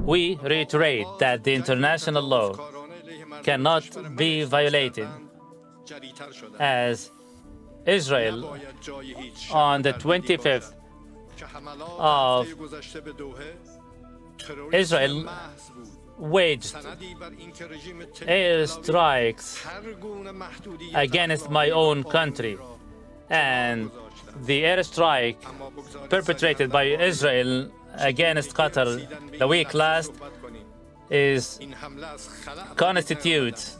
We reiterate that the international law cannot be violated, as Israel, on the 25th of Israel, waged airstrikes against my own country. And the airstrike perpetrated by Israel against Qatar the week last constitutes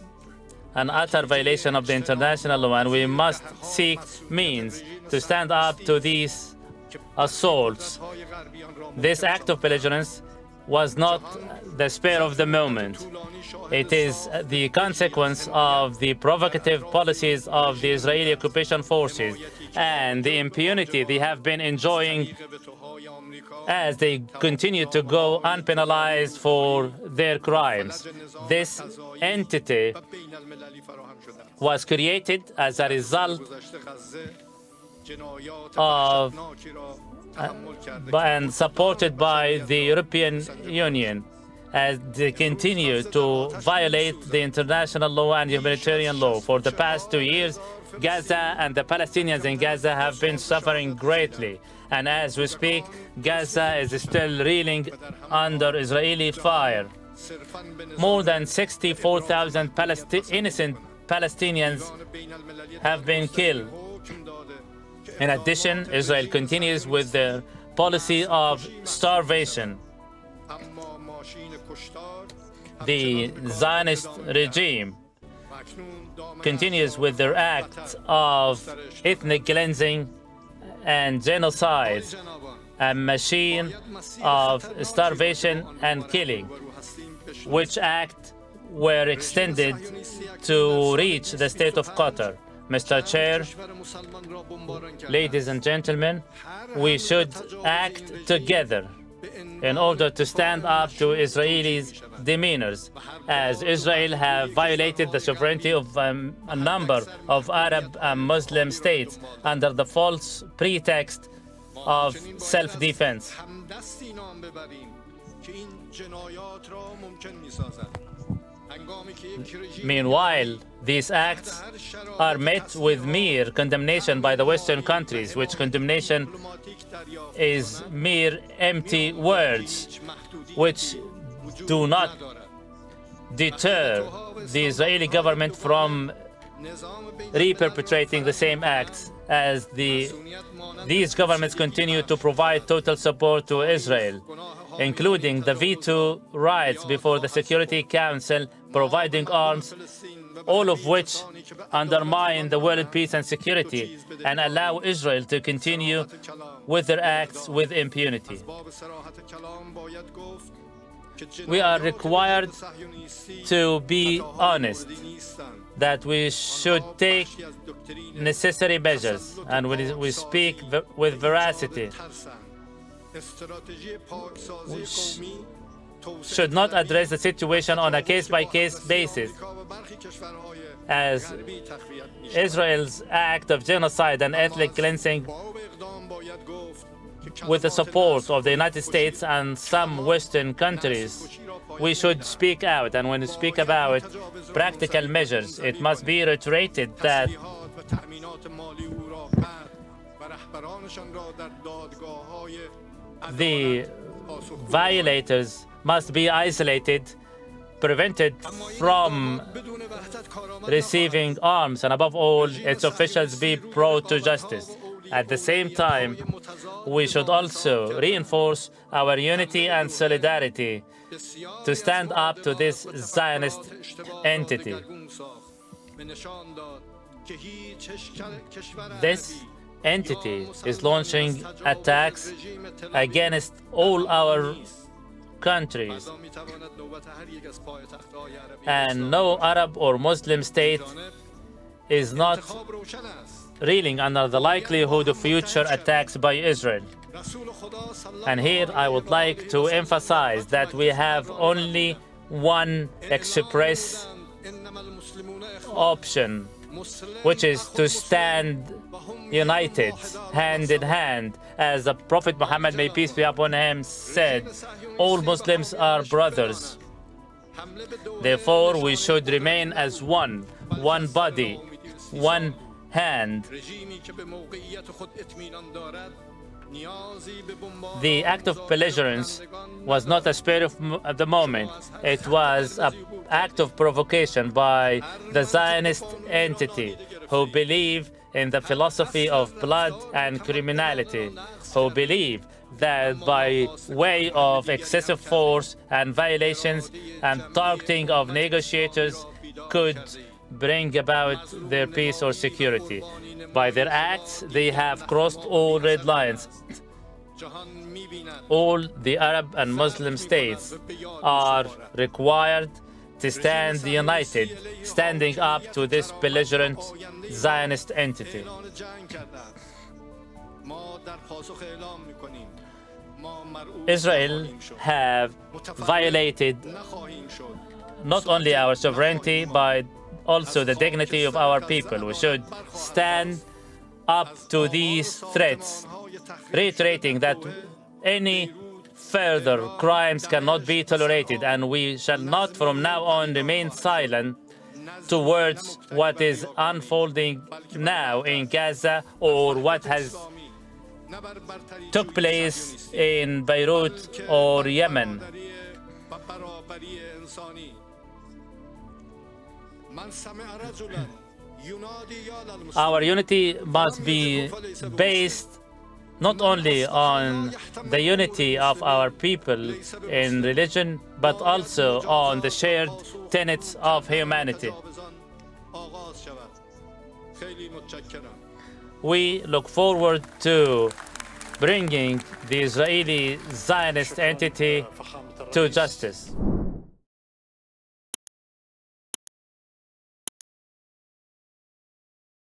an utter violation of the international law, and we must seek means to stand up to these assaults. This act of belligerence was not the spur of the moment. It is the consequence of the provocative policies of the Israeli occupation forces and the impunity they have been enjoying as they continue to go unpenalized for their crimes. This entity was created as a result of and supported by the European Union, as they continue to violate the international law and humanitarian law. For the past 2 years, Gaza and the Palestinians in Gaza have been suffering greatly. And as we speak, Gaza is still reeling under Israeli fire. More than 64,000 innocent Palestinians have been killed. In addition, Israel continues with their policy of starvation. The Zionist regime continues with their acts of ethnic cleansing and genocide, a machine of starvation and killing, which acts were extended to reach the state of Qatar. Mr. Chair, ladies and gentlemen, we should act together in order to stand up to Israelis' demeanors, as Israel have violated the sovereignty of a number of Arab and Muslim states under the false pretext of self-defense. Meanwhile, these acts are met with mere condemnation by the Western countries, which condemnation is mere empty words, which do not deter the Israeli government from re-perpetrating the same acts, as these governments continue to provide total support to Israel, including the veto rights before the Security Council, providing arms, all of which undermine the world peace and security and allow Israel to continue with their acts with impunity. We are required to be honest that we should take necessary measures, and we speak with veracity. We should not address the situation on a case-by-case basis, as Israel's act of genocide and ethnic cleansing, with the support of the United States and some Western countries, we should speak out. And when we speak about practical measures, it must be reiterated that the violators must be isolated, prevented from receiving arms, and above all, its officials be brought to justice. At the same time, we should also reinforce our unity and solidarity to stand up to this Zionist entity. This entity is launching attacks against all our countries, and no Arab or Muslim state is not reeling under the likelihood of future attacks by Israel. And here I would like to emphasize that we have only one express option which is to stand united, hand in hand. As the Prophet Muhammad, may peace be upon him, said, all Muslims are brothers. Therefore, we should remain as one body, one hand. The act of belligerence was not a spirit of the moment. It was an act of provocation by the Zionist entity who believe in the philosophy of blood and criminality, who believe that by way of excessive force and violations and targeting of negotiators could bring about their peace or security. By their acts, they have crossed all red lines. All the Arab and Muslim states are required to stand united, standing up to this belligerent Zionist entity. Israel have violated not only our sovereignty, but also the dignity of our people. We should stand up to these threats, reiterating that any further crimes cannot be tolerated, and we shall not from now on remain silent towards what is unfolding now in Gaza or what has took place in Beirut or Yemen. Our unity must be based not only on the unity of our people in religion, but also on the shared tenets of humanity. We look forward to bringing the Israeli Zionist entity to justice.